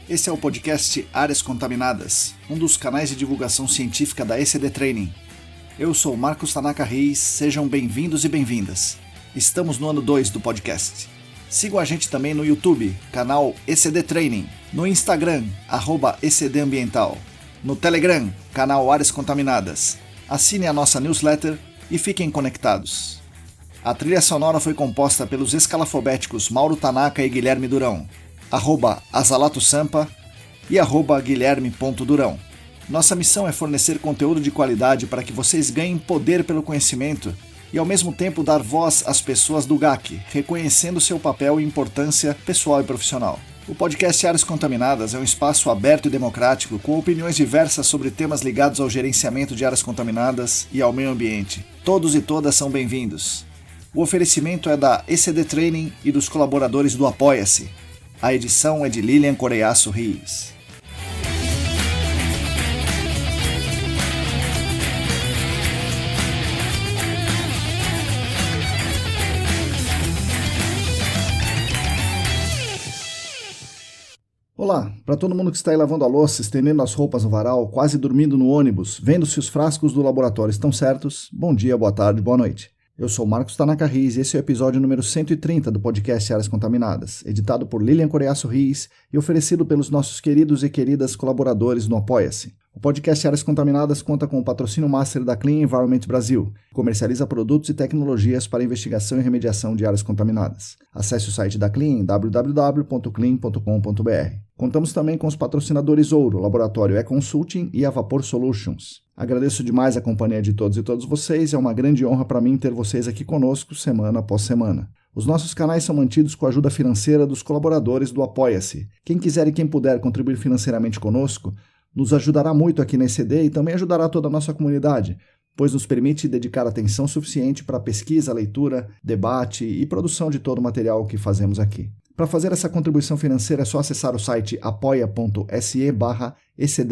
Esse é o podcast Áreas Contaminadas, um dos canais de divulgação científica da ECD Training. Eu sou Marcos Tanaka Reis, sejam bem-vindos e bem-vindas. Estamos no ano 2 do podcast. Sigam a gente também no YouTube, canal ECD Training, no Instagram, @ECD Ambiental, no Telegram, canal Áreas Contaminadas. Assine a nossa newsletter e fiquem conectados. A trilha sonora foi composta pelos escalafobéticos Mauro Tanaka e Guilherme Durão, @Azalato-Sampa e @Guilherme.Durão. Nossa missão é fornecer conteúdo de qualidade para que vocês ganhem poder pelo conhecimento e ao mesmo tempo dar voz às pessoas do GAC, reconhecendo seu papel e importância pessoal e profissional. O podcast Áreas Contaminadas é um espaço aberto e democrático com opiniões diversas sobre temas ligados ao gerenciamento de áreas contaminadas e ao meio ambiente. Todos e todas são bem-vindos. O oferecimento é da ECD Training e dos colaboradores do Apoia-se. A edição é de Lilian Coreiaço Rios. Olá, para todo mundo que está aí lavando a louça, estendendo as roupas no varal, quase dormindo no ônibus, vendo se os frascos do laboratório estão certos, bom dia, boa tarde, boa noite. Eu sou Marcos Tanaka Reis e esse é o episódio número 130 do podcast Áreas Contaminadas, editado por Lilian Coreiaço Rios e oferecido pelos nossos queridos e queridas colaboradores no Apoia-se. O podcast Áreas Contaminadas conta com o patrocínio master da Clean Environment Brasil, que comercializa produtos e tecnologias para investigação e remediação de áreas contaminadas. Acesse o site da Clean em www.clean.com.br. Contamos também com os patrocinadores Ouro, Laboratório E-Consulting e a Vapor Solutions. Agradeço demais a companhia de todos e todas vocês, é uma grande honra para mim ter vocês aqui conosco semana após semana. Os nossos canais são mantidos com a ajuda financeira dos colaboradores do Apoia-se. Quem quiser e quem puder contribuir financeiramente conosco, nos ajudará muito aqui na ECD e também ajudará toda a nossa comunidade, pois nos permite dedicar atenção suficiente para a pesquisa, leitura, debate e produção de todo o material que fazemos aqui. Para fazer essa contribuição financeira é só acessar o site apoia.se/ECD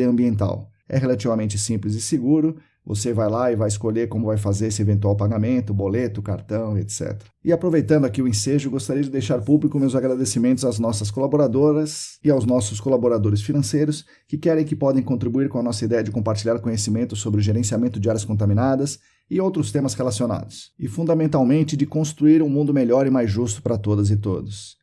Ambiental. É relativamente simples e seguro, você vai lá e vai escolher como vai fazer esse eventual pagamento, boleto, cartão, etc. E aproveitando aqui o ensejo, gostaria de deixar público meus agradecimentos às nossas colaboradoras e aos nossos colaboradores financeiros que querem e podem contribuir com a nossa ideia de compartilhar conhecimento sobre o gerenciamento de áreas contaminadas e outros temas relacionados. E fundamentalmente de construir um mundo melhor e mais justo para todas e todos.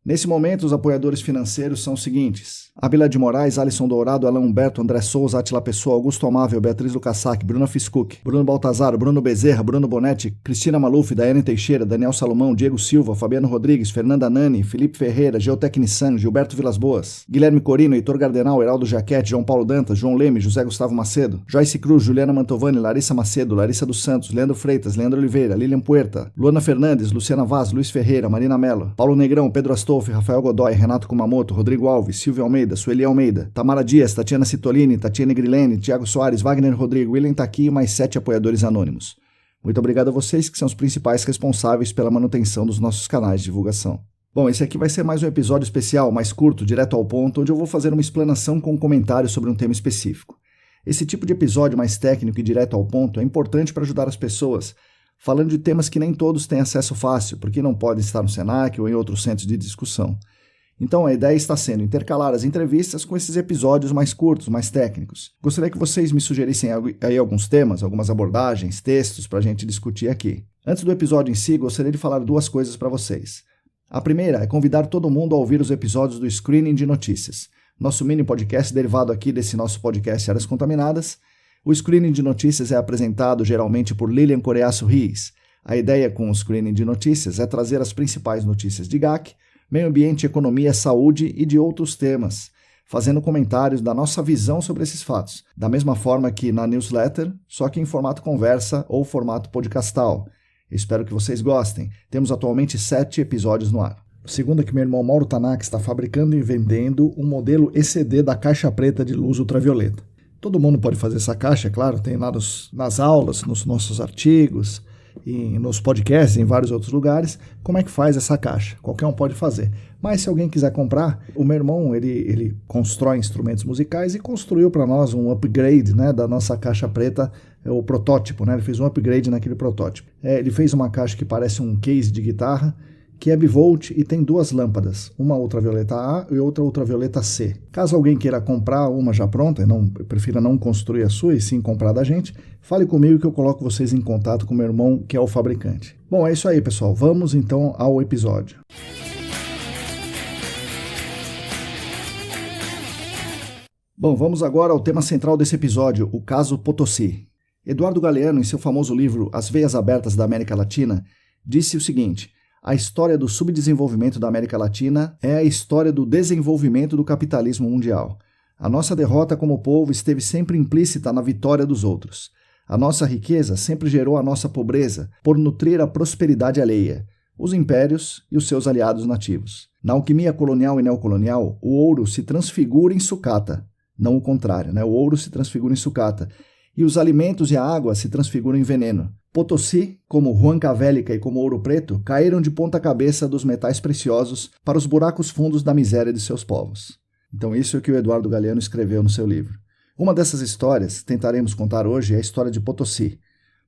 Nesse momento, os apoiadores financeiros são os seguintes: Abila de Moraes, Alisson Dourado, Alain Humberto, André Souza, Atila Pessoa, Augusto Amável, Beatriz Lucassac, Bruna Fiscuc, Bruno Baltazar, Bruno Bezerra, Bruno Bonetti, Cristina Maluf, Daiane Teixeira, Daniel Salomão, Diego Silva, Fabiano Rodrigues, Fernanda Nani, Felipe Ferreira, Geotecnissan, Gilberto Vilas Boas, Guilherme Corino, Heitor Gardenal, Heraldo Jaquete, João Paulo Dantas, João Leme, José Gustavo Macedo, Joyce Cruz, Juliana Mantovani, Larissa Macedo, Larissa dos Santos, Leandro Freitas, Leandro Oliveira, Lilian Puerta, Luana Fernandes, Luciana Vaz, Luiz Ferreira, Marina Mello, Paulo Negrão, Pedro Astolfi, Rafael Godoy, Renato Kumamoto, Rodrigo Alves, Silvio Almeida, Sueli Almeida, Tamara Dias, Tatiana Citolini, Tatiana Grilene, Thiago Soares, Wagner Rodrigo, William Taqui e mais 7 apoiadores anônimos. Muito obrigado a vocês que são os principais responsáveis pela manutenção dos nossos canais de divulgação. Bom, esse aqui vai ser mais um episódio especial, mais curto, direto ao ponto, onde eu vou fazer uma explanação com um comentário sobre um tema específico. Esse tipo de episódio mais técnico e direto ao ponto é importante para ajudar as pessoas, falando de temas que nem todos têm acesso fácil, porque não podem estar no Senac ou em outros centros de discussão. Então a ideia está sendo intercalar as entrevistas com esses episódios mais curtos, mais técnicos. Gostaria que vocês me sugerissem aí alguns temas, algumas abordagens, textos para a gente discutir aqui. Antes do episódio em si, gostaria de falar duas coisas para vocês. A primeira é convidar todo mundo a ouvir os episódios do Screening de Notícias, nosso mini podcast derivado aqui desse nosso podcast Áreas Contaminadas. O Screening de Notícias é apresentado geralmente por Lilian Coreiaço Rios. A ideia com o Screening de Notícias é trazer as principais notícias de GAC, meio ambiente, economia, saúde e de outros temas, fazendo comentários da nossa visão sobre esses fatos, da mesma forma que na newsletter, só que em formato conversa ou formato podcastal. Espero que vocês gostem. Temos atualmente 7 episódios no ar. O segundo é que meu irmão Mauro Tanaka está fabricando e vendendo um modelo ECD da caixa preta de luz ultravioleta. Todo mundo pode fazer essa caixa, é claro, tem lá nas aulas, nos nossos artigos, e nos podcasts, em vários outros lugares, como é que faz essa caixa. Qualquer um pode fazer. Mas se alguém quiser comprar, o meu irmão, ele constrói instrumentos musicais e construiu para nós um upgrade, né, da nossa caixa preta, o protótipo, né? Ele fez um upgrade naquele protótipo. Ele fez uma caixa que parece um case de guitarra que é bivolt e tem 2 lâmpadas, uma ultravioleta A e outra ultravioleta C. Caso alguém queira comprar uma já pronta, prefira não construir a sua e sim comprar da gente, fale comigo que eu coloco vocês em contato com meu irmão, que é o fabricante. Bom, é isso aí, pessoal. Vamos então ao episódio. Bom, vamos agora ao tema central desse episódio, o caso Potosí. Eduardo Galeano, em seu famoso livro As Veias Abertas da América Latina, disse o seguinte: a história do subdesenvolvimento da América Latina é a história do desenvolvimento do capitalismo mundial. A nossa derrota como povo esteve sempre implícita na vitória dos outros. A nossa riqueza sempre gerou a nossa pobreza por nutrir a prosperidade alheia, os impérios e os seus aliados nativos. Na alquimia colonial e neocolonial, o ouro se transfigura em sucata. Não o contrário, né? O ouro se transfigura em sucata, e os alimentos e a água se transfiguram em veneno. Potosí, como Huancavelica e como Ouro Preto, caíram de ponta cabeça dos metais preciosos para os buracos fundos da miséria de seus povos. Então isso é o que o Eduardo Galeano escreveu no seu livro. Uma dessas histórias, tentaremos contar hoje, é a história de Potosí.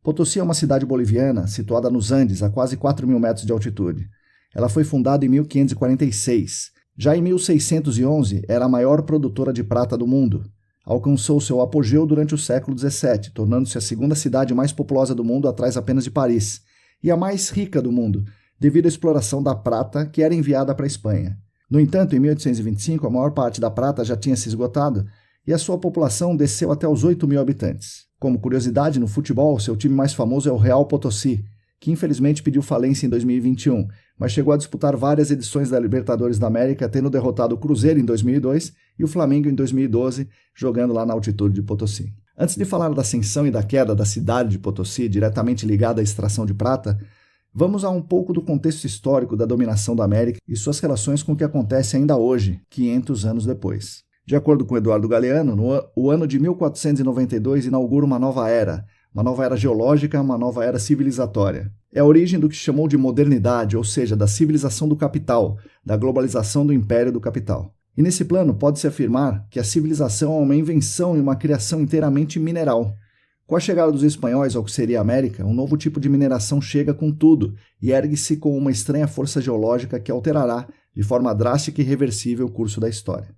Potosí é uma cidade boliviana situada nos Andes, a quase 4.000 metros de altitude. Ela foi fundada em 1546. Já em 1611, era a maior produtora de prata do mundo. Alcançou seu apogeu durante o século XVII, tornando-se a segunda cidade mais populosa do mundo atrás apenas de Paris, e a mais rica do mundo, devido à exploração da prata que era enviada para a Espanha. No entanto, em 1825, a maior parte da prata já tinha se esgotado e a sua população desceu até os 8.000 habitantes. Como curiosidade, no futebol, seu time mais famoso é o Real Potosí, que infelizmente pediu falência em 2021, mas chegou a disputar várias edições da Libertadores da América, tendo derrotado o Cruzeiro em 2002 e o Flamengo em 2012, jogando lá na altitude de Potosí. Antes de falar da ascensão e da queda da cidade de Potosí, diretamente ligada à extração de prata, vamos a um pouco do contexto histórico da dominação da América e suas relações com o que acontece ainda hoje, 500 anos depois. De acordo com Eduardo Galeano, o ano de 1492 inaugura uma nova era geológica, uma nova era civilizatória. É a origem do que chamou de modernidade, ou seja, da civilização do capital, da globalização do império do capital. E nesse plano pode-se afirmar que a civilização é uma invenção e uma criação inteiramente mineral. Com a chegada dos espanhóis ao que seria a América, um novo tipo de mineração chega com tudo e ergue-se com uma estranha força geológica que alterará, de forma drástica e irreversível, o curso da história.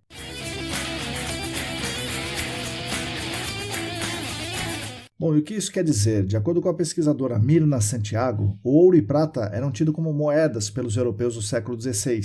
Bom, e o que isso quer dizer? De acordo com a pesquisadora Mirna Santiago, o ouro e prata eram tidos como moedas pelos europeus do século XVI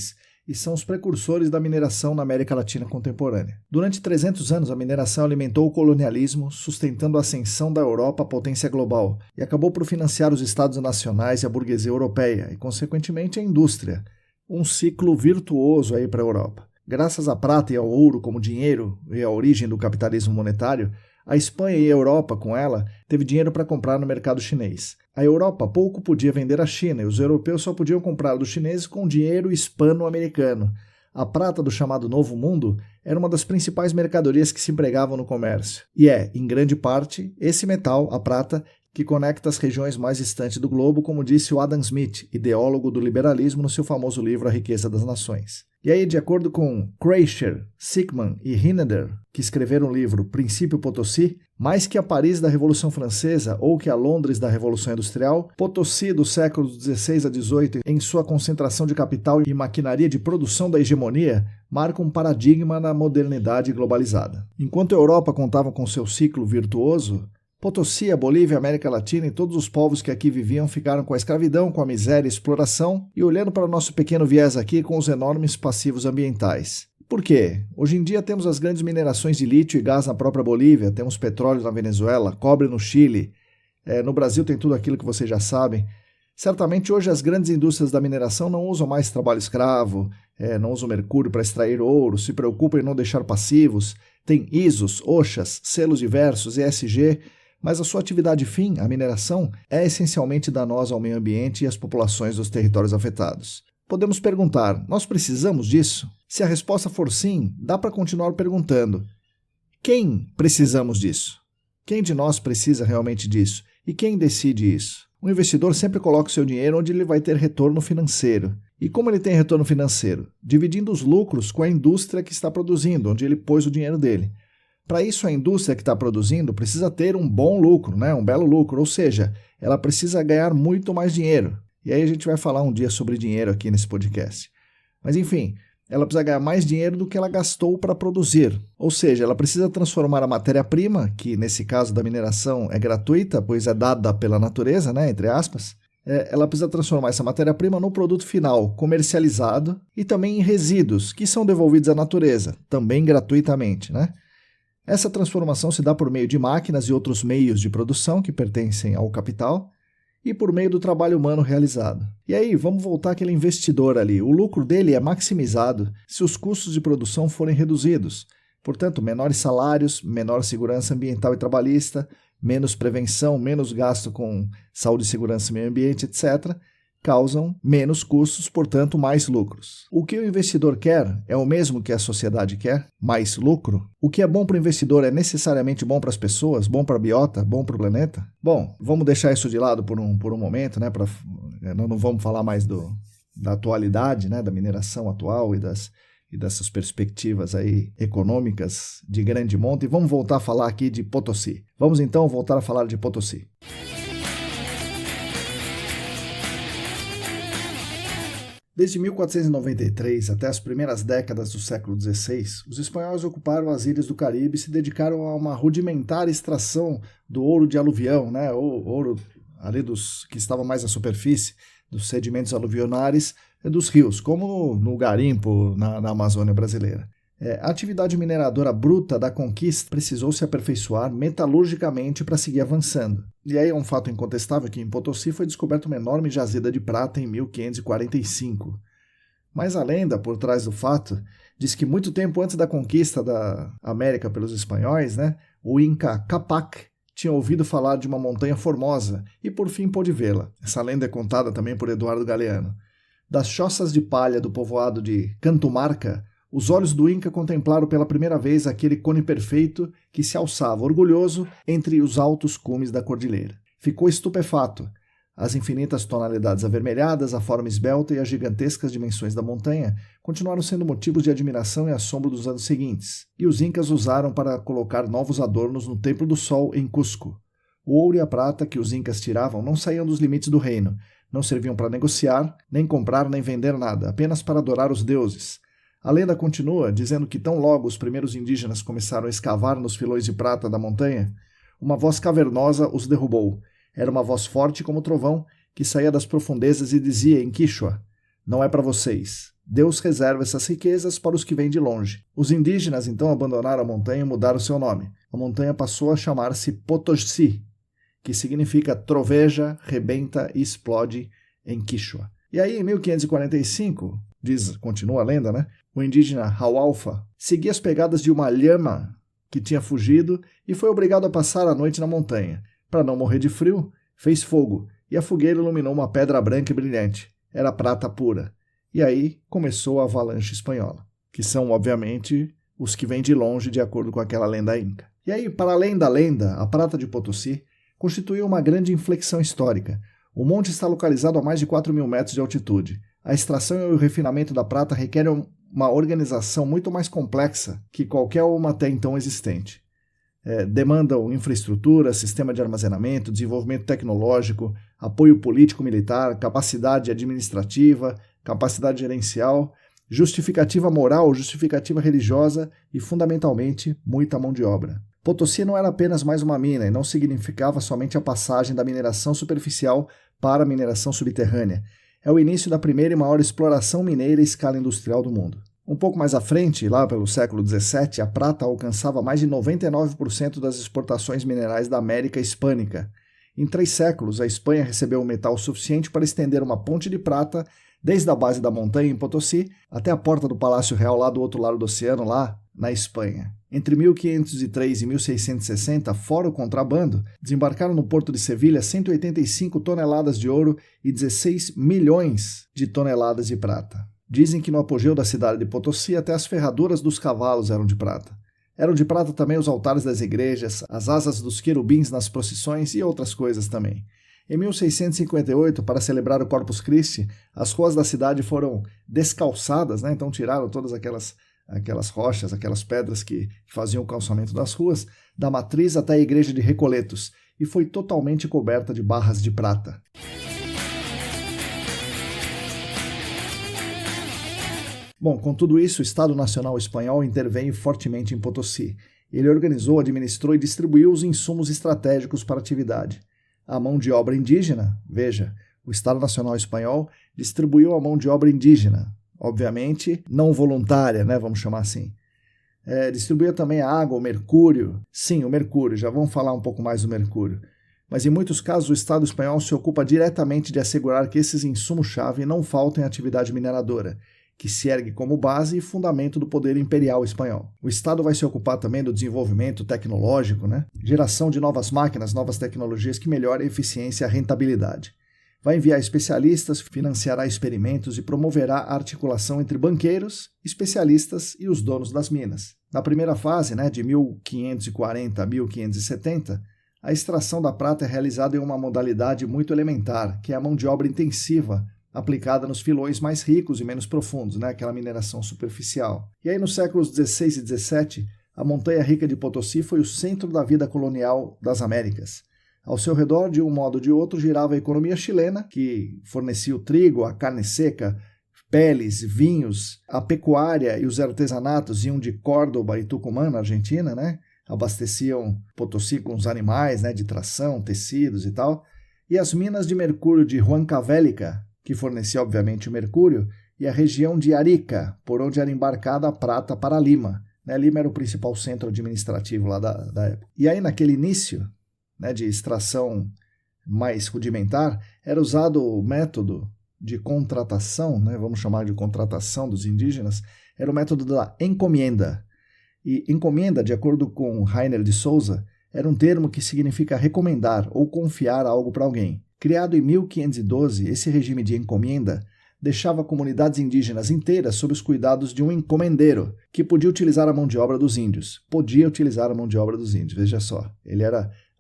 e são os precursores da mineração na América Latina contemporânea. Durante 300 anos, a mineração alimentou o colonialismo, sustentando a ascensão da Europa à potência global, e acabou por financiar os estados nacionais e a burguesia europeia, e consequentemente a indústria. Um ciclo virtuoso aí para a Europa. Graças à prata e ao ouro como dinheiro e à origem do capitalismo monetário, a Espanha e a Europa, com ela, teve dinheiro para comprar no mercado chinês. A Europa pouco podia vender à China e os europeus só podiam comprar dos chineses com dinheiro hispano-americano. A prata do chamado Novo Mundo era uma das principais mercadorias que se empregavam no comércio. E é, em grande parte, esse metal, a prata, que conecta as regiões mais distantes do globo, como disse o Adam Smith, ideólogo do liberalismo, no seu famoso livro A Riqueza das Nações. E aí, de acordo com Kreischer, Sickmann e Hineder, que escreveram o livro Princípio Potosí, mais que a Paris da Revolução Francesa ou que a Londres da Revolução Industrial, Potosí dos séculos XVI a XVIII, em sua concentração de capital e maquinaria de produção da hegemonia, marca um paradigma na modernidade globalizada. Enquanto a Europa contava com seu ciclo virtuoso, Potosí, a Bolívia, a América Latina e todos os povos que aqui viviam ficaram com a escravidão, com a miséria e exploração e olhando para o nosso pequeno viés aqui com os enormes passivos ambientais. Por quê? Hoje em dia temos as grandes minerações de lítio e gás na própria Bolívia, temos petróleo na Venezuela, cobre no Chile, no Brasil tem tudo aquilo que vocês já sabem. Certamente hoje as grandes indústrias da mineração não usam mais trabalho escravo, não usam mercúrio para extrair ouro, se preocupam em não deixar passivos, tem ISOs, OSHAs, selos diversos, ESG, mas a sua atividade fim, a mineração, é essencialmente danosa ao meio ambiente e às populações dos territórios afetados. Podemos perguntar, nós precisamos disso? Se a resposta for sim, dá para continuar perguntando. Quem precisamos disso? Quem de nós precisa realmente disso? E quem decide isso? O investidor sempre coloca o seu dinheiro onde ele vai ter retorno financeiro. E como ele tem retorno financeiro? Dividindo os lucros com a indústria que está produzindo, onde ele pôs o dinheiro dele. Para isso, a indústria que está produzindo precisa ter um bom lucro, um belo lucro, ou seja, ela precisa ganhar muito mais dinheiro. E aí a gente vai falar um dia sobre dinheiro aqui nesse podcast. Mas enfim, ela precisa ganhar mais dinheiro do que ela gastou para produzir. Ou seja, ela precisa transformar a matéria-prima, que nesse caso da mineração é gratuita, pois é dada pela natureza, né, entre aspas. Ela precisa transformar essa matéria-prima no produto final, comercializado, e também em resíduos, que são devolvidos à natureza, também gratuitamente, né? Essa transformação se dá por meio de máquinas e outros meios de produção que pertencem ao capital e por meio do trabalho humano realizado. E aí, vamos voltar àquele investidor ali. O lucro dele é maximizado se os custos de produção forem reduzidos. Portanto, menores salários, menor segurança ambiental e trabalhista, menos prevenção, menos gasto com saúde, segurança, meio ambiente, etc., causam menos custos, portanto, mais lucros. O que o investidor quer é o mesmo que a sociedade quer, mais lucro. O que é bom para o investidor é necessariamente bom para as pessoas, bom para a biota, bom para o planeta? Bom, vamos deixar isso de lado por um momento, né? Não vamos falar mais da atualidade, né? Da mineração atual e dessas perspectivas aí econômicas de grande monta, e vamos voltar a falar aqui de Potosí. Vamos então voltar a falar de Potosí. Desde 1493 até as primeiras décadas do século XVI, os espanhóis ocuparam as ilhas do Caribe e se dedicaram a uma rudimentar extração do ouro de aluvião, né? O ouro ali que estava mais à superfície, dos sedimentos aluvionares dos rios, como no garimpo na Amazônia brasileira. A atividade mineradora bruta da conquista precisou se aperfeiçoar metalurgicamente para seguir avançando. E aí é um fato incontestável que em Potosí foi descoberta uma enorme jazida de prata em 1545. Mas a lenda por trás do fato diz que muito tempo antes da conquista da América pelos espanhóis, né, o Inca Capac tinha ouvido falar de uma montanha formosa e por fim pôde vê-la. Essa lenda é contada também por Eduardo Galeano. Das choças de palha do povoado de Cantumarca, os olhos do Inca contemplaram pela primeira vez aquele cone perfeito que se alçava orgulhoso entre os altos cumes da cordilheira. Ficou estupefato. As infinitas tonalidades avermelhadas, a forma esbelta e as gigantescas dimensões da montanha continuaram sendo motivos de admiração e assombro dos anos seguintes, e os incas usaram para colocar novos adornos no Templo do Sol em Cusco. O ouro e a prata que os incas tiravam não saíam dos limites do reino, não serviam para negociar, nem comprar, nem vender nada, apenas para adorar os deuses. A lenda continua dizendo que tão logo os primeiros indígenas começaram a escavar nos filões de prata da montanha, uma voz cavernosa os derrubou. Era uma voz forte como trovão, que saía das profundezas e dizia em Quichua: "Não é para vocês. Deus reserva essas riquezas para os que vêm de longe." Os indígenas então abandonaram a montanha e mudaram seu nome. A montanha passou a chamar-se Potosí, que significa troveja, rebenta e explode em Quichua. E aí, em 1545, continua a lenda, né? O indígena Haualfa seguia as pegadas de uma lhama que tinha fugido e foi obrigado a passar a noite na montanha. Para não morrer de frio, fez fogo e a fogueira iluminou uma pedra branca e brilhante. Era prata pura. E aí começou a avalanche espanhola, que são, obviamente, os que vêm de longe, de acordo com aquela lenda inca. E aí, para além da lenda, a prata de Potosí constituiu uma grande inflexão histórica. O monte está localizado a mais de 4.000 metros de altitude. A extração e o refinamento da prata requerem uma organização muito mais complexa que qualquer uma até então existente. Demandam infraestrutura, sistema de armazenamento, desenvolvimento tecnológico, apoio político-militar, capacidade administrativa, capacidade gerencial, justificativa moral, justificativa religiosa e, fundamentalmente, muita mão de obra. Potosí não era apenas mais uma mina e não significava somente a passagem da mineração superficial para a mineração subterrânea. É o início da primeira e maior exploração mineira em escala industrial do mundo. Um pouco mais à frente, lá pelo século XVII, a prata alcançava mais de 99% das exportações minerais da América Hispânica. Em 3 séculos, a Espanha recebeu um metal suficiente para estender uma ponte de prata desde a base da montanha em Potosí até a porta do Palácio Real lá do outro lado do oceano, lá na Espanha. Entre 1503 e 1660, fora o contrabando, desembarcaram no porto de Sevilha 185 toneladas de ouro e 16 milhões de toneladas de prata. Dizem que no apogeu da cidade de Potosí até as ferraduras dos cavalos eram de prata. Eram de prata também os altares das igrejas, as asas dos querubins nas procissões e outras coisas também. Em 1658, para celebrar o Corpus Christi, as ruas da cidade foram descalçadas, né? Então tiraram todas aquelas rochas, aquelas pedras que faziam o calçamento das ruas, da matriz até a igreja de Recoletos, e foi totalmente coberta de barras de prata. Bom, com tudo isso, o Estado Nacional Espanhol interveio fortemente em Potosí. Ele organizou, administrou e distribuiu os insumos estratégicos para a atividade. A mão de obra indígena, veja, o Estado Nacional Espanhol distribuiu a mão de obra indígena, obviamente não voluntária, né, vamos chamar assim. Distribuía também a água, o mercúrio. Sim, o mercúrio, já vamos falar um pouco mais do mercúrio. Mas em muitos casos o Estado espanhol se ocupa diretamente de assegurar que esses insumos-chave não faltem à atividade mineradora, que se ergue como base e fundamento do poder imperial espanhol. O Estado vai se ocupar também do desenvolvimento tecnológico, né? Geração de novas máquinas, novas tecnologias que melhorem a eficiência e a rentabilidade. Vai enviar especialistas, financiará experimentos e promoverá a articulação entre banqueiros, especialistas e os donos das minas. Na primeira fase, de 1540 a 1570, a extração da prata é realizada em uma modalidade muito elementar, que é a mão de obra intensiva, aplicada nos filões mais ricos e menos profundos, aquela mineração superficial. E aí, nos séculos XVI e XVII, a Montanha Rica de Potosí foi o centro da vida colonial das Américas. Ao seu redor, de um modo ou de outro, girava a economia chilena, que fornecia o trigo, a carne seca, peles, vinhos, a pecuária e os artesanatos iam de Córdoba e Tucumã, na Argentina, abasteciam Potosí com os animais, de tração, tecidos e tal. E as minas de mercúrio de Huancavelica, que fornecia, obviamente, o mercúrio, e a região de Arica, por onde era embarcada a prata para Lima. Lima era o principal centro administrativo lá da época. E aí, naquele início de extração mais rudimentar, era usado o método de contratação, vamos chamar de contratação dos indígenas, era o método da encomienda. E encomienda, de acordo com Rainer de Souza, era um termo que significa recomendar ou confiar algo para alguém. Criado em 1512, esse regime de encomienda deixava comunidades indígenas inteiras sob os cuidados de um encomendeiro, que podia utilizar a mão de obra dos índios. Veja só,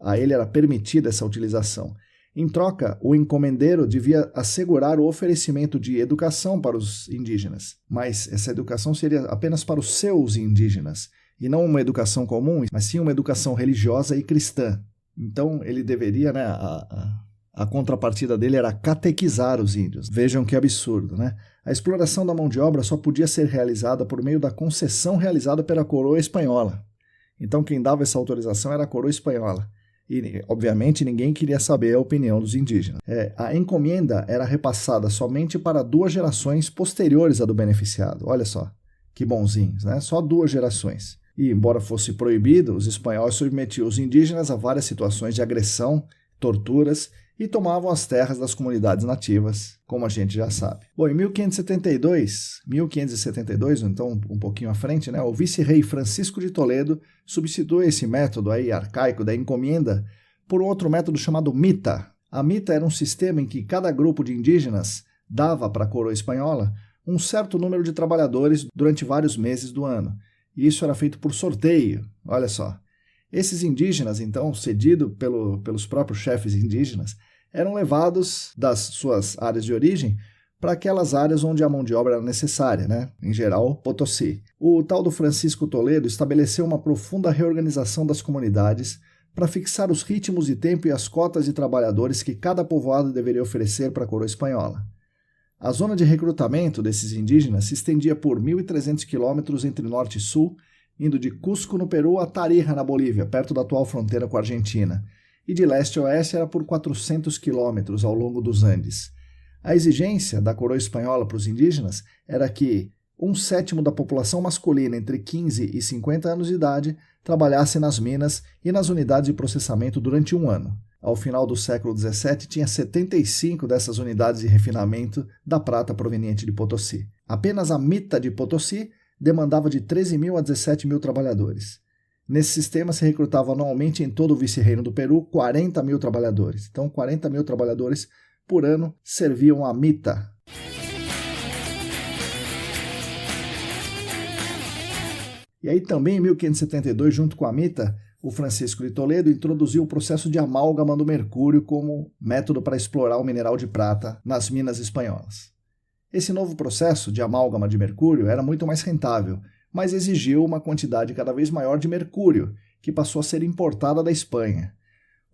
a ele era permitida essa utilização. Em troca, o encomendeiro devia assegurar o oferecimento de educação para os indígenas, mas essa educação seria apenas para os seus indígenas, e não uma educação comum, mas sim uma educação religiosa e cristã. Então, ele deveria, a contrapartida dele era catequizar os índios. Vejam que absurdo, A exploração da mão de obra só podia ser realizada por meio da concessão realizada pela coroa espanhola. Então, quem dava essa autorização era a coroa espanhola. E, obviamente, ninguém queria saber a opinião dos indígenas. A encomienda era repassada somente para 2 gerações posteriores à do beneficiado. Olha só, que bonzinhos, Só 2 gerações. E, embora fosse proibido, os espanhóis submetiam os indígenas a várias situações de agressão, torturas e tomavam as terras das comunidades nativas, como a gente já sabe. Bom, em 1572, então um pouquinho à frente, o vice-rei Francisco de Toledo substitui esse método arcaico da encomienda por um outro método chamado mita. A mita era um sistema em que cada grupo de indígenas dava para a coroa espanhola um certo número de trabalhadores durante vários meses do ano. E isso era feito por sorteio, olha só. Esses indígenas, então, cedidos pelos próprios chefes indígenas, eram levados das suas áreas de origem para aquelas áreas onde a mão de obra era necessária, em geral, Potosí. O tal do Francisco Toledo estabeleceu uma profunda reorganização das comunidades para fixar os ritmos de tempo e as cotas de trabalhadores que cada povoado deveria oferecer para a coroa espanhola. A zona de recrutamento desses indígenas se estendia por 1.300 quilômetros entre norte e sul, indo de Cusco, no Peru, a Tarija, na Bolívia, perto da atual fronteira com a Argentina, e de leste a oeste era por 400 quilômetros ao longo dos Andes. A exigência da coroa espanhola para os indígenas era que 1/7 da população masculina entre 15 e 50 anos de idade trabalhasse nas minas e nas unidades de processamento durante um ano. Ao final do século XVII, tinha 75 dessas unidades de refinamento da prata proveniente de Potosí. Apenas a mita de Potosí demandava de 13.000 a 17.000 trabalhadores. Nesse sistema se recrutava anualmente em todo o vice-reino do Peru 40.000 trabalhadores. Então, 40.000 trabalhadores por ano serviam a mita. E aí também em 1572, junto com a mita, o Francisco de Toledo introduziu o processo de amálgama do mercúrio como método para explorar o mineral de prata nas minas espanholas. Esse novo processo de amálgama de mercúrio era muito mais rentável, mas exigiu uma quantidade cada vez maior de mercúrio, que passou a ser importada da Espanha.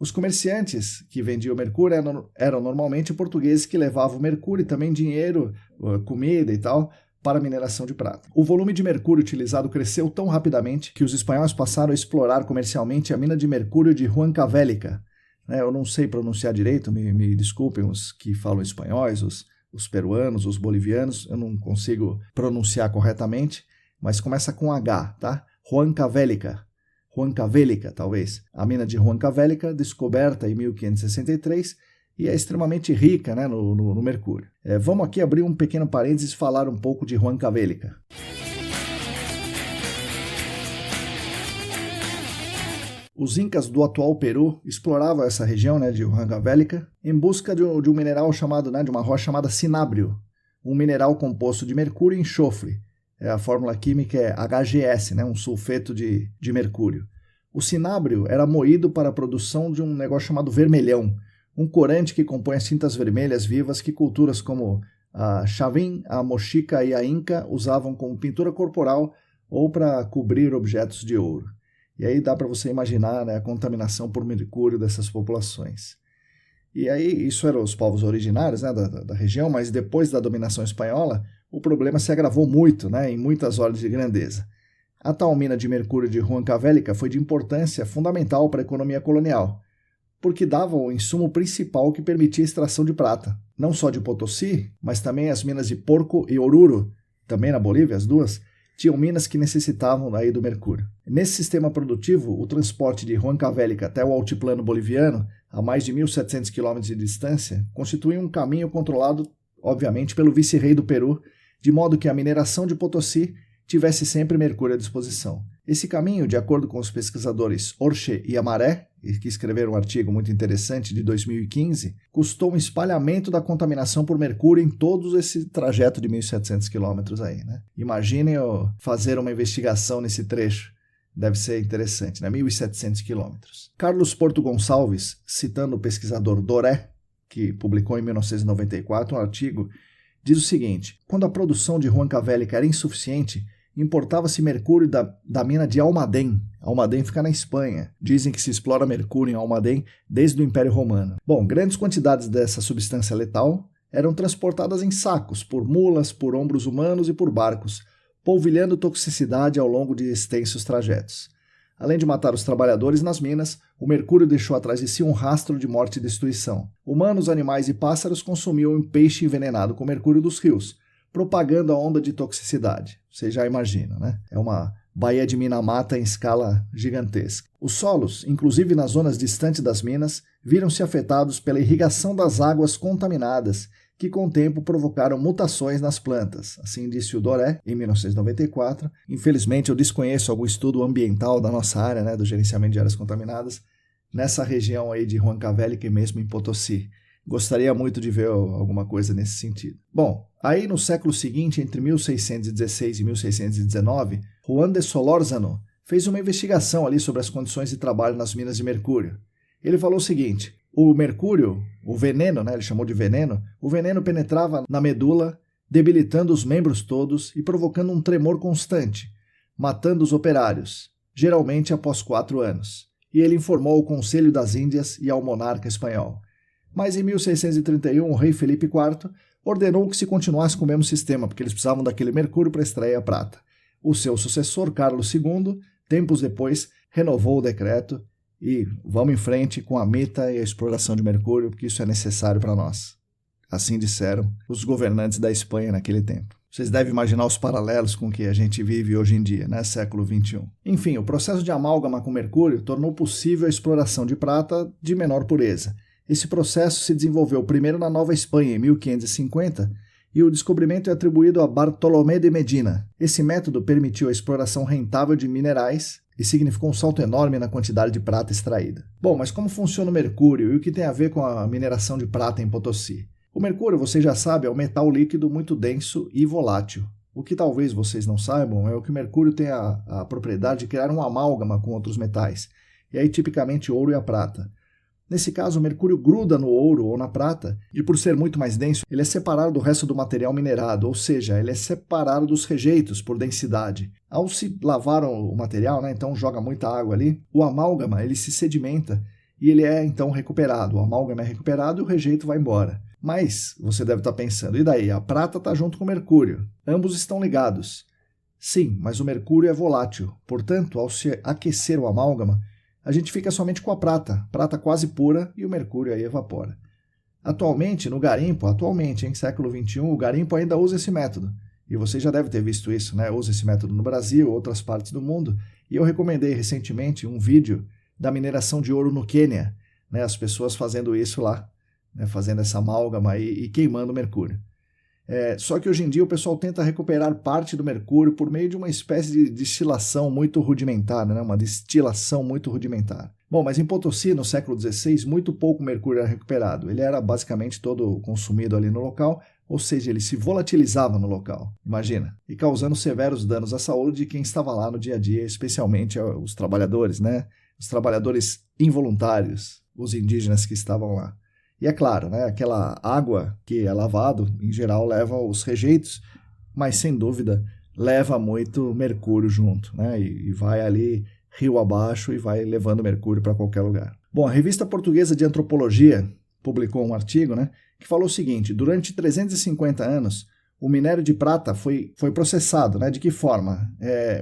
Os comerciantes que vendiam mercúrio eram normalmente portugueses que levavam mercúrio e também dinheiro, comida e tal, para a mineração de prata. O volume de mercúrio utilizado cresceu tão rapidamente que os espanhóis passaram a explorar comercialmente a mina de mercúrio de Huancavelica. Eu não sei pronunciar direito, me desculpem os que falam espanhóis, os peruanos, os bolivianos, eu não consigo pronunciar corretamente, mas começa com H, tá? Huancavelica, talvez. A mina de Huancavelica, descoberta em 1563, e é extremamente rica, né, no mercúrio. Vamos aqui abrir um pequeno parênteses e falar um pouco de Huancavelica. Os incas do atual Peru exploravam essa região, né, de Huancavelica em busca de um mineral chamado, né, de uma rocha chamada cinábrio, um mineral composto de mercúrio e enxofre. A fórmula química é HGS, né, um sulfeto de mercúrio. O cinábrio era moído para a produção de um negócio chamado vermelhão, um corante que compõe as tintas vermelhas vivas que culturas como a Chavin, a Mochica e a Inca usavam como pintura corporal ou para cobrir objetos de ouro. E aí dá para você imaginar, né, a contaminação por mercúrio dessas populações. E aí isso eram os povos originários, né, da região, mas depois da dominação espanhola, o problema se agravou muito, né, em muitas ordens de grandeza. A tal mina de mercúrio de Huancavelica foi de importância fundamental para a economia colonial, porque dava o insumo principal que permitia a extração de prata, não só de Potosí, mas também as minas de Porco e Oruro, também na Bolívia, as duas, tinham minas que necessitavam aí do mercúrio. Nesse sistema produtivo, o transporte de Huancavelica até o altiplano boliviano, a mais de 1.700 km de distância, constitui um caminho controlado, obviamente, pelo vice-rei do Peru, de modo que a mineração de Potosí tivesse sempre mercúrio à disposição. Esse caminho, de acordo com os pesquisadores Orche e Amaré, que escreveram um artigo muito interessante de 2015, custou um espalhamento da contaminação por mercúrio em todo esse trajeto de 1.700 quilômetros aí, né? Imaginem fazer uma investigação nesse trecho. Deve ser interessante, né? 1.700 quilômetros. Carlos Porto Gonçalves, citando o pesquisador Doré, que publicou em 1994 um artigo, diz o seguinte: quando a produção de Huancavelica era insuficiente, importava-se mercúrio da mina de Almadén. Almadén fica na Espanha. Dizem que se explora mercúrio em Almadén desde o Império Romano. Bom, grandes quantidades dessa substância letal eram transportadas em sacos, por mulas, por ombros humanos e por barcos, polvilhando toxicidade ao longo de extensos trajetos. Além de matar os trabalhadores nas minas, o mercúrio deixou atrás de si um rastro de morte e destruição. Humanos, animais e pássaros consumiam o peixe envenenado com mercúrio dos rios, propagando a onda de toxicidade. Vocês já imaginam, né? É uma baía de mina-mata em escala gigantesca. Os solos, inclusive nas zonas distantes das minas, viram-se afetados pela irrigação das águas contaminadas, que com o tempo provocaram mutações nas plantas. Assim disse o Doré, em 1994. Infelizmente, eu desconheço algum estudo ambiental da nossa área, né, do gerenciamento de áreas contaminadas, nessa região aí de Huancavelica e mesmo em Potosí. Gostaria muito de ver alguma coisa nesse sentido. Bom, aí no século seguinte, entre 1616 e 1619, Juan de Solórzano fez uma investigação ali sobre as condições de trabalho nas minas de mercúrio. Ele falou o seguinte: o mercúrio, o veneno, né, ele chamou de veneno, o veneno penetrava na medula, debilitando os membros todos e provocando um tremor constante, matando os operários, geralmente após 4 anos. E ele informou ao Conselho das Índias e ao monarca espanhol. Mas em 1631, o rei Felipe IV ordenou que se continuasse com o mesmo sistema, porque eles precisavam daquele mercúrio para extrair a prata. O seu sucessor, Carlos II, tempos depois, renovou o decreto e vamos em frente com a mita e a exploração de mercúrio, porque isso é necessário para nós. Assim disseram os governantes da Espanha naquele tempo. Vocês devem imaginar os paralelos com o que a gente vive hoje em dia, né? Século XXI. Enfim, o processo de amálgama com mercúrio tornou possível a exploração de prata de menor pureza. Esse processo se desenvolveu primeiro na Nova Espanha, em 1550, e o descobrimento é atribuído a Bartolomé de Medina. Esse método permitiu a exploração rentável de minerais e significou um salto enorme na quantidade de prata extraída. Bom, mas como funciona o mercúrio e o que tem a ver com a mineração de prata em Potosí? O mercúrio, você já sabe, é um metal líquido muito denso e volátil. O que talvez vocês não saibam é que o mercúrio tem a propriedade de criar um amálgama com outros metais, e aí tipicamente o ouro e a prata. Nesse caso, o mercúrio gruda no ouro ou na prata e, por ser muito mais denso, ele é separado do resto do material minerado, ou seja, ele é separado dos rejeitos por densidade. Ao se lavar o material, né, então joga muita água ali, o amálgama ele se sedimenta e ele é então recuperado. O amálgama é recuperado e o rejeito vai embora. Mas você deve estar pensando, e daí? A prata está junto com o mercúrio. Ambos estão ligados. Sim, mas o mercúrio é volátil. Portanto, ao se aquecer o amálgama, a gente fica somente com a prata quase pura, e o mercúrio aí evapora. Atualmente, no garimpo, em século XXI, o garimpo ainda usa esse método. E você já deve ter visto isso, né? Usa esse método no Brasil, outras partes do mundo. E eu recomendei recentemente um vídeo da mineração de ouro no Quênia, né? As pessoas fazendo isso lá, né? Fazendo essa amálgama e queimando mercúrio. Só que hoje em dia o pessoal tenta recuperar parte do mercúrio por meio de uma espécie de destilação muito rudimentar, né? Uma destilação muito rudimentar. Bom, mas em Potosí, no século XVI, muito pouco mercúrio era recuperado. Ele era basicamente todo consumido ali no local, ou seja, ele se volatilizava no local, imagina, e causando severos danos à saúde de quem estava lá no dia a dia, especialmente os trabalhadores, né? Os trabalhadores involuntários, os indígenas que estavam lá. E é claro, né, aquela água que é lavado, em geral, leva os rejeitos, mas sem dúvida leva muito mercúrio junto, né, e vai ali rio abaixo e vai levando mercúrio para qualquer lugar. Bom, a Revista Portuguesa de Antropologia publicou um artigo, né, que falou o seguinte: durante 350 anos, o minério de prata foi processado, né, de que forma?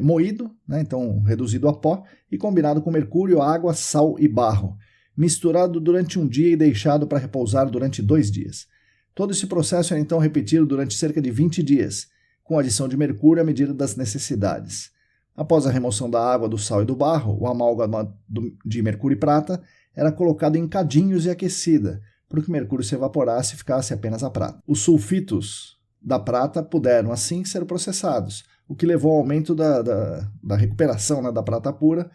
Moído, né, então reduzido a pó, e combinado com mercúrio, água, sal e barro, misturado durante um dia e deixado para repousar durante 2 dias. Todo esse processo era então repetido durante cerca de 20 dias, com adição de mercúrio à medida das necessidades. Após a remoção da água, do sal e do barro, o amálgama de mercúrio e prata era colocado em cadinhos e aquecida, para que o mercúrio se evaporasse e ficasse apenas a prata. Os sulfitos da prata puderam, assim, ser processados, o que levou ao aumento da recuperação, né, da prata pura,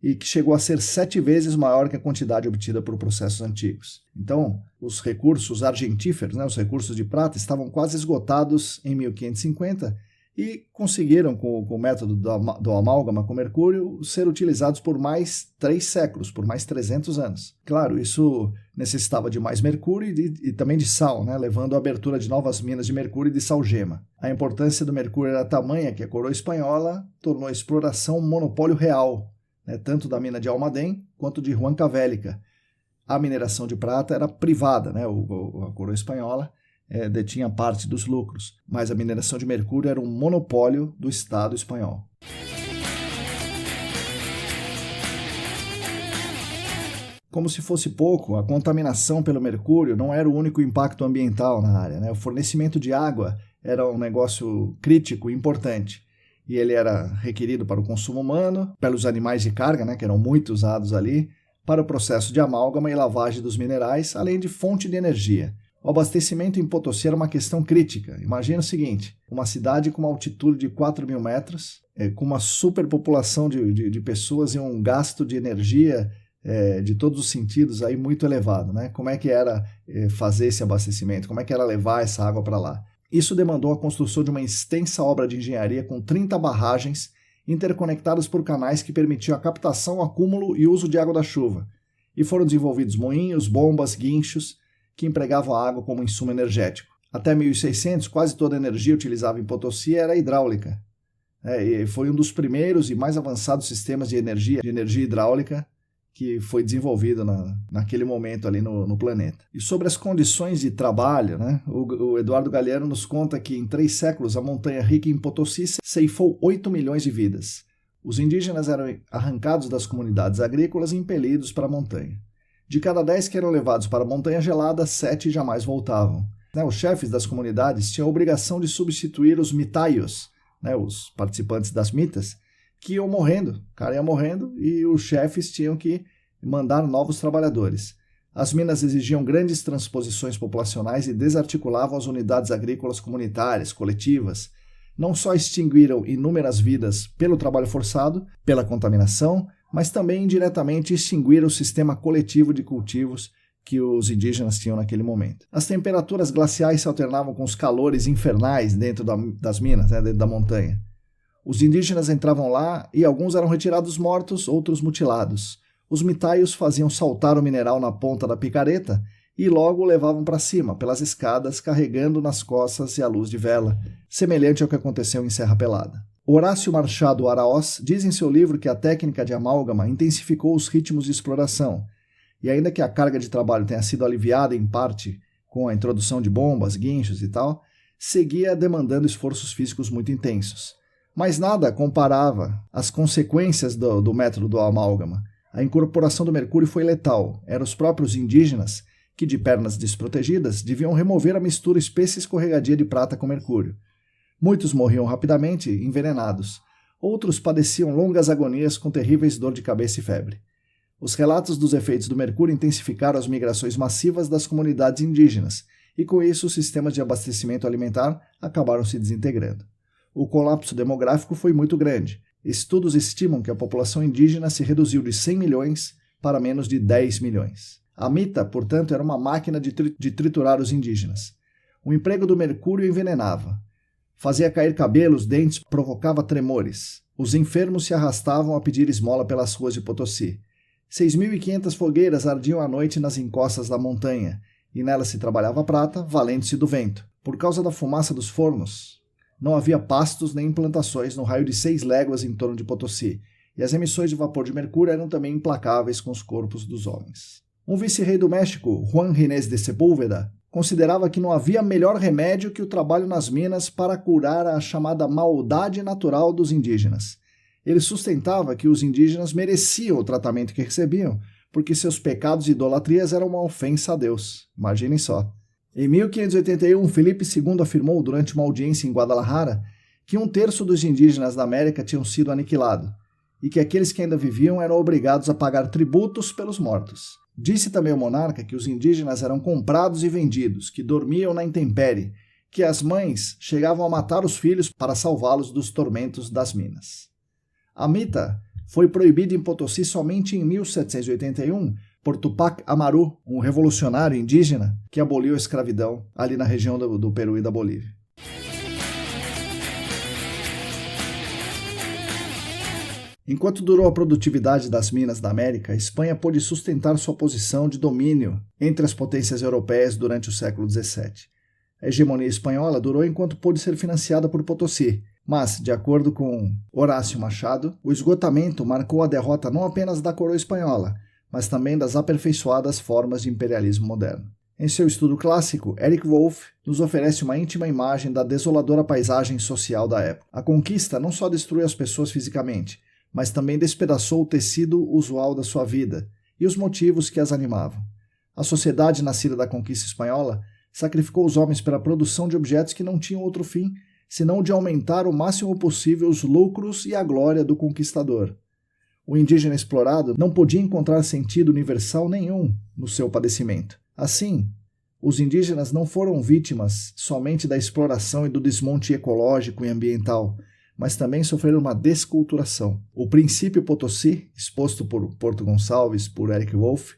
e que chegou a ser 7 vezes maior que a quantidade obtida por processos antigos. Então, os recursos argentíferos, né, os recursos de prata, estavam quase esgotados em 1550 e conseguiram, com o método do amálgama com mercúrio, ser utilizados por mais 3 séculos, por mais 300 anos. Claro, isso necessitava de mais mercúrio e também de sal, né, levando à abertura de novas minas de mercúrio e de sal-gema. A importância do mercúrio era tamanha que a coroa espanhola tornou a exploração um monopólio real, né, tanto da mina de Almadén quanto de Huancavelica. A mineração de prata era privada, né, a coroa espanhola detinha parte dos lucros, mas a mineração de mercúrio era um monopólio do Estado espanhol. Como se fosse pouco, a contaminação pelo mercúrio não era o único impacto ambiental na área, né? O fornecimento de água era um negócio crítico e importante. E ele era requerido para o consumo humano, pelos animais de carga, né, que eram muito usados ali, para o processo de amálgama e lavagem dos minerais, além de fonte de energia. O abastecimento em Potosí era uma questão crítica. Imagina o seguinte: uma cidade com uma altitude de 4.000 metros, com uma superpopulação de pessoas e um gasto de energia de todos os sentidos aí muito elevado, né? Como é que era fazer esse abastecimento? Como é que era levar essa água para lá? Isso demandou a construção de uma extensa obra de engenharia com 30 barragens interconectadas por canais que permitiam a captação, acúmulo e uso de água da chuva. E foram desenvolvidos moinhos, bombas, guinchos, que empregavam a água como insumo energético. Até 1600, quase toda a energia utilizada em Potosí era hidráulica. E foi um dos primeiros e mais avançados sistemas de energia hidráulica que foi desenvolvido naquele momento ali no planeta. E sobre as condições de trabalho, né, o Eduardo Galeano nos conta que em 3 séculos a montanha rica em Potosí ceifou 8 milhões de vidas. Os indígenas eram arrancados das comunidades agrícolas e impelidos para a montanha. De cada 10 que eram levados para a montanha gelada, 7 jamais voltavam. Os chefes das comunidades tinham a obrigação de substituir os mitaios, os participantes das mitas, que iam morrendo. O cara ia morrendo e os chefes tinham que mandar novos trabalhadores. As minas exigiam grandes transposições populacionais e desarticulavam as unidades agrícolas comunitárias, coletivas. Não só extinguiram inúmeras vidas pelo trabalho forçado, pela contaminação, mas também indiretamente extinguiram o sistema coletivo de cultivos que os indígenas tinham naquele momento. As temperaturas glaciais se alternavam com os calores infernais dentro das minas, dentro da montanha. Os indígenas entravam lá e alguns eram retirados mortos, outros mutilados. Os mitaios faziam saltar o mineral na ponta da picareta e logo o levavam para cima, pelas escadas, carregando nas costas e à luz de vela, semelhante ao que aconteceu em Serra Pelada. Horácio Machado Araoz diz em seu livro que a técnica de amálgama intensificou os ritmos de exploração, e ainda que a carga de trabalho tenha sido aliviada em parte com a introdução de bombas, guinchos e tal, seguia demandando esforços físicos muito intensos. Mas nada comparava as consequências do método do amálgama. A incorporação do mercúrio foi letal. Eram os próprios indígenas que, de pernas desprotegidas, deviam remover a mistura espessa e escorregadia de prata com mercúrio. Muitos morriam rapidamente, envenenados. Outros padeciam longas agonias com terríveis dor de cabeça e febre. Os relatos dos efeitos do mercúrio intensificaram as migrações massivas das comunidades indígenas, e com isso os sistemas de abastecimento alimentar acabaram se desintegrando. O colapso demográfico foi muito grande. Estudos estimam que a população indígena se reduziu de 100 milhões para menos de 10 milhões. A mita, portanto, era uma máquina de triturar os indígenas. O emprego do mercúrio envenenava. Fazia cair cabelos, dentes, provocava tremores. Os enfermos se arrastavam a pedir esmola pelas ruas de Potosí. 6.500 fogueiras ardiam à noite nas encostas da montanha, e nelas se trabalhava prata, valendo-se do vento. Por causa da fumaça dos fornos, não havia pastos nem plantações no raio de 6 léguas em torno de Potosí, e as emissões de vapor de mercúrio eram também implacáveis com os corpos dos homens. Um vice-rei do México, Juan Ginés de Sepúlveda, considerava que não havia melhor remédio que o trabalho nas minas para curar a chamada maldade natural dos indígenas. Ele sustentava que os indígenas mereciam o tratamento que recebiam, porque seus pecados e idolatrias eram uma ofensa a Deus. Imaginem só. Em 1581, Felipe II afirmou durante uma audiência em Guadalajara que 1/3 dos indígenas da América tinham sido aniquilados e que aqueles que ainda viviam eram obrigados a pagar tributos pelos mortos. Disse também o monarca que os indígenas eram comprados e vendidos, que dormiam na intempérie, que as mães chegavam a matar os filhos para salvá-los dos tormentos das minas. A mita foi proibida em Potosí somente em 1781 por Tupac Amaru, um revolucionário indígena que aboliu a escravidão ali na região do Peru e da Bolívia. Enquanto durou a produtividade das minas da América, a Espanha pôde sustentar sua posição de domínio entre as potências europeias durante o século XVII. A hegemonia espanhola durou enquanto pôde ser financiada por Potosí, mas, de acordo com Horácio Machado, o esgotamento marcou a derrota não apenas da coroa espanhola, mas também das aperfeiçoadas formas de imperialismo moderno. Em seu estudo clássico, Eric Wolff nos oferece uma íntima imagem da desoladora paisagem social da época. A conquista não só destruiu as pessoas fisicamente, mas também despedaçou o tecido usual da sua vida e os motivos que as animavam. A sociedade nascida da conquista espanhola sacrificou os homens pela produção de objetos que não tinham outro fim, senão o de aumentar o máximo possível os lucros e a glória do conquistador. O indígena explorado não podia encontrar sentido universal nenhum no seu padecimento. Assim, os indígenas não foram vítimas somente da exploração e do desmonte ecológico e ambiental, mas também sofreram uma desculturação. O princípio Potosí, exposto por Porto Gonçalves, por Eric Wolff,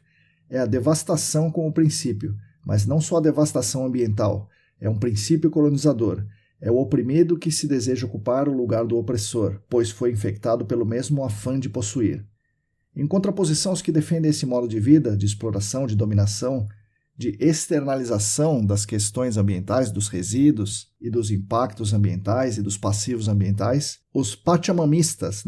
é a devastação como princípio, mas não só a devastação ambiental, é um princípio colonizador. É o oprimido que se deseja ocupar o lugar do opressor, pois foi infectado pelo mesmo afã de possuir. Em contraposição aos que defendem esse modo de vida, de exploração, de dominação, de externalização das questões ambientais, dos resíduos e dos impactos ambientais e dos passivos ambientais, os pachamamistas,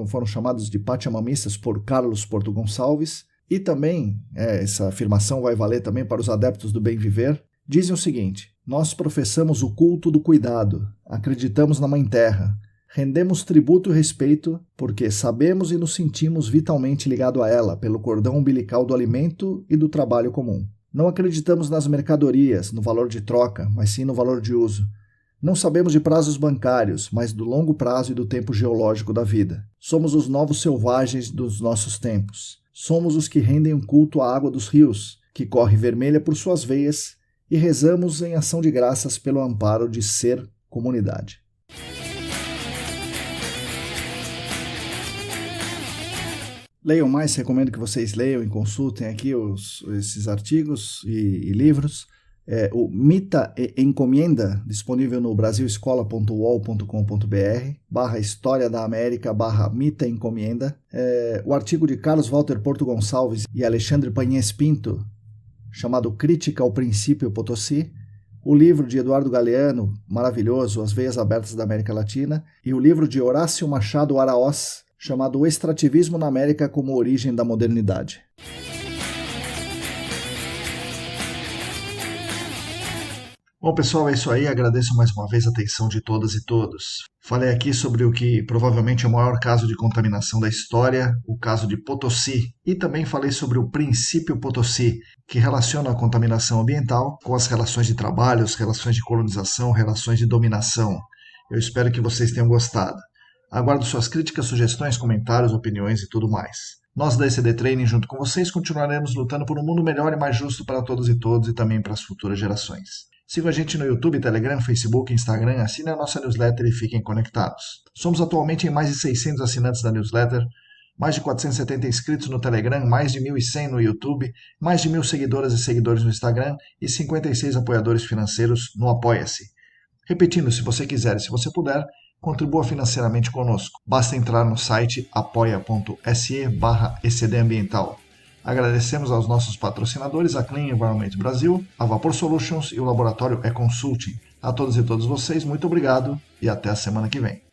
foram chamados de pachamamistas por Carlos Porto Gonçalves, e também, essa afirmação vai valer também para os adeptos do bem viver, dizem o seguinte: nós professamos o culto do cuidado, acreditamos na Mãe Terra, rendemos tributo e respeito porque sabemos e nos sentimos vitalmente ligados a ela pelo cordão umbilical do alimento e do trabalho comum. Não acreditamos nas mercadorias, no valor de troca, mas sim no valor de uso. Não sabemos de prazos bancários, mas do longo prazo e do tempo geológico da vida. Somos os novos selvagens dos nossos tempos. Somos os que rendem um culto à água dos rios, que corre vermelha por suas veias, e rezamos em ação de graças pelo amparo de ser comunidade. Leiam mais, recomendo que vocês leiam e consultem aqui esses artigos e livros. O Mita e Encomienda, disponível no brasilescola.uol.com.br, /História da América, /Mita e Encomienda. O artigo de Carlos Walter Porto Gonçalves e Alexandre Pagnès Pinto, chamado Crítica ao Princípio Potosí. O livro de Eduardo Galeano, maravilhoso, As Veias Abertas da América Latina. E o livro de Horácio Machado Araoz, chamado O Extrativismo na América como Origem da Modernidade. Bom, pessoal, é isso aí. Agradeço mais uma vez a atenção de todas e todos. Falei aqui sobre o que provavelmente é o maior caso de contaminação da história, o caso de Potosí, e também falei sobre o princípio Potosí, que relaciona a contaminação ambiental com as relações de trabalho, as relações de colonização, relações de dominação. Eu espero que vocês tenham gostado. Aguardo suas críticas, sugestões, comentários, opiniões e tudo mais. Nós da ECD Training, junto com vocês, continuaremos lutando por um mundo melhor e mais justo para todos e todas e também para as futuras gerações. Sigam a gente no YouTube, Telegram, Facebook, Instagram, assinem a nossa newsletter e fiquem conectados. Somos atualmente em mais de 600 assinantes da newsletter, mais de 470 inscritos no Telegram, mais de 1.100 no YouTube, mais de 1.000 seguidoras e seguidores no Instagram e 56 apoiadores financeiros no Apoia-se. Repetindo, se você quiser e se você puder, contribua financeiramente conosco. Basta entrar no site apoia.se/ecdambiental. Agradecemos aos nossos patrocinadores, a Clean Environment Brasil, a Vapor Solutions e o Laboratório E-Consulting. A todos e todas vocês, muito obrigado e até a semana que vem.